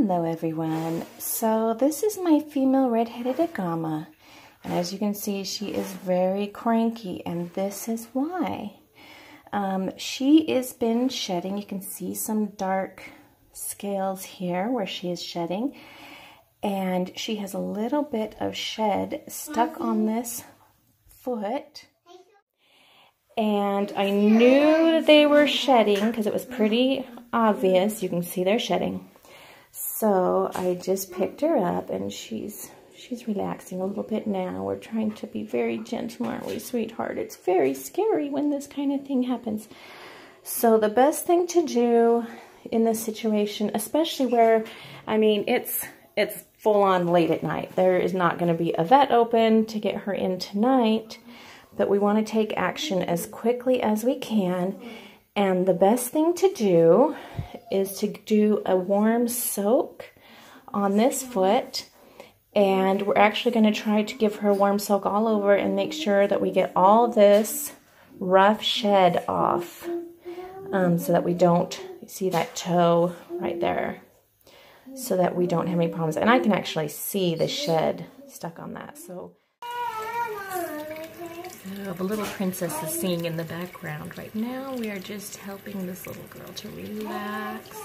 Hello everyone. So this is my female Redheaded Agama, and as you can see she is very cranky, and this is why. She has been shedding. You can see some dark scales here where she is shedding, and she has a little bit of shed stuck on this foot. And I knew that they were shedding because it was pretty obvious. You can see they're shedding. So I just picked her up, and she's relaxing a little bit now. We're trying to be very gentle, aren't we, sweetheart? It's very scary when this kind of thing happens. So the best thing to do in this situation, especially where, I mean, it's full on late at night. There is not going to be a vet open to get her in tonight, but we want to take action as quickly as we can. And the best thing to do is to do a warm soak on this foot. And we're actually going to try to give her a warm soak all over and make sure that we get all this rough shed off, so that we don't see that toe right there, so that we don't have any problems. And I can actually see the shed stuck on that. So the little princess is singing in the background right now. We are just helping this little girl to relax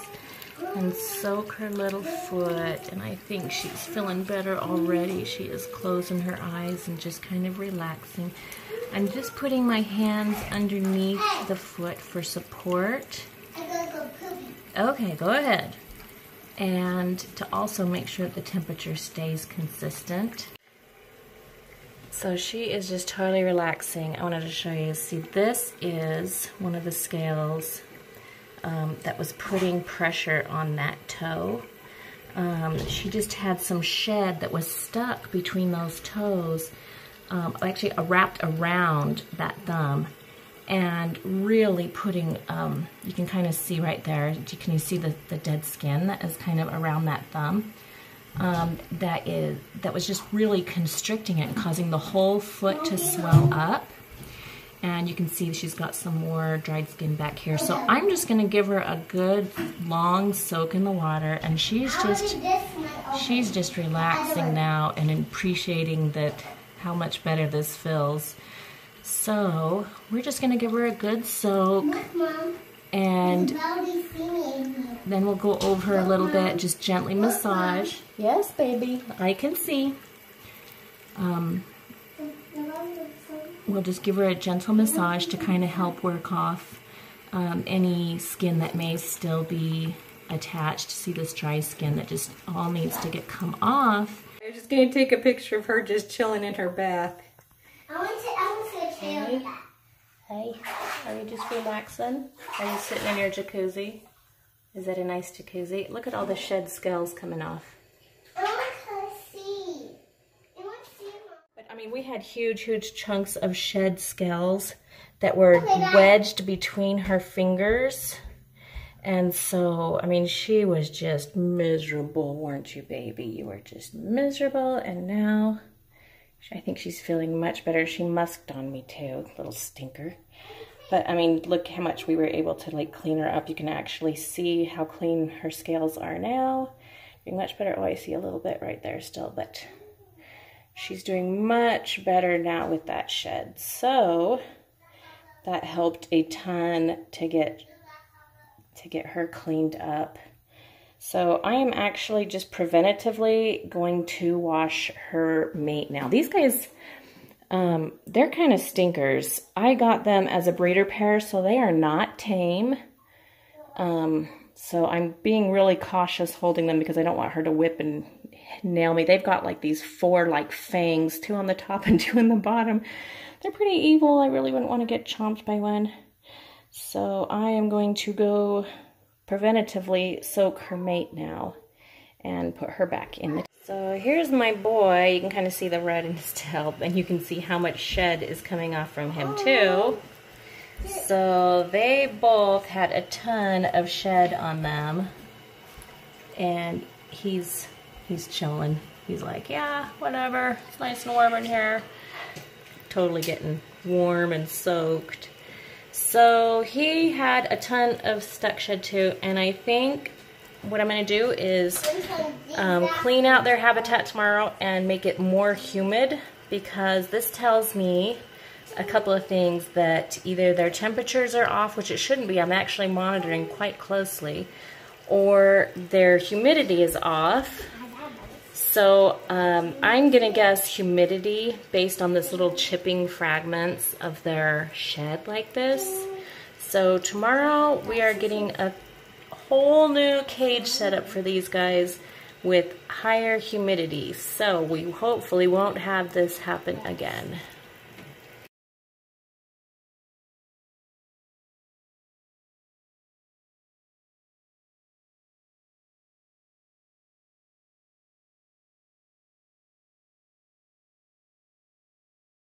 and soak her little foot, and I think she's feeling better already. She is closing her eyes and just kind of relaxing. I'm just putting my hands underneath the foot for support. Okay, go ahead. And to also make sure that the temperature stays consistent. So she is just totally relaxing. I wanted to show you. See, this is one of the scales that was putting pressure on that toe. She just had some shed that was stuck between those toes, actually wrapped around that thumb, and really putting, you can kind of see right there, can you see the dead skin that is kind of around that thumb? That was just really constricting it and causing the whole foot to swell up. And you can see she's got some more dried skin back here. So I'm just going to give her a good long soak in the water, and she's just relaxing now and appreciating that how much better this feels. So we're just going to give her a good soak, and then we'll go over a little bit, just gently massage. Yes, baby, I can see. We'll just give her a gentle massage to kind of help work off any skin that may still be attached. See this dry skin that just all needs to come off. I'm just going to take a picture of her just chilling in her bath. I want to chill in that. Hey, are you just relaxing? Are you sitting in your jacuzzi? Is that a nice jacuzzi? Look at all the shed scales coming off. I want to see. But I mean, we had huge chunks of shed scales that were wedged between her fingers. And so, I mean, she was just miserable, weren't you, baby? You were just miserable, and now I think she's feeling much better. She musked on me too, little stinker. But I mean, look how much we were able to like clean her up. You can actually see how clean her scales are now. Doing much better. Oh, I see a little bit right there still, but she's doing much better now with that shed. So that helped a ton to get her cleaned up. So I am actually just preventatively going to wash her mate now. These guys, they're kind of stinkers. I got them as a breeder pair, so they are not tame. So I'm being really cautious holding them because I don't want her to whip and nail me. They've got like these 4 like fangs, 2 on the top and 2 on the bottom. They're pretty evil. I really wouldn't want to get chomped by one. So I am going to go preventatively soak her mate now and put her back in the... So here's my boy. You can kind of see the red in his tail, and you can see how much shed is coming off from him too. So they both had a ton of shed on them, and he's chilling. He's like, yeah, whatever, it's nice and warm in here. Totally getting warm and soaked. So he had a ton of stuck shed too, and I think what I'm going to do is clean out their habitat tomorrow and make it more humid, because this tells me a couple of things: that either their temperatures are off, which it shouldn't be, I'm actually monitoring quite closely, or their humidity is off. So I'm gonna guess humidity based on this little chipping fragments of their shed like this. So tomorrow we are getting a whole new cage set up for these guys with higher humidity. So we hopefully won't have this happen again.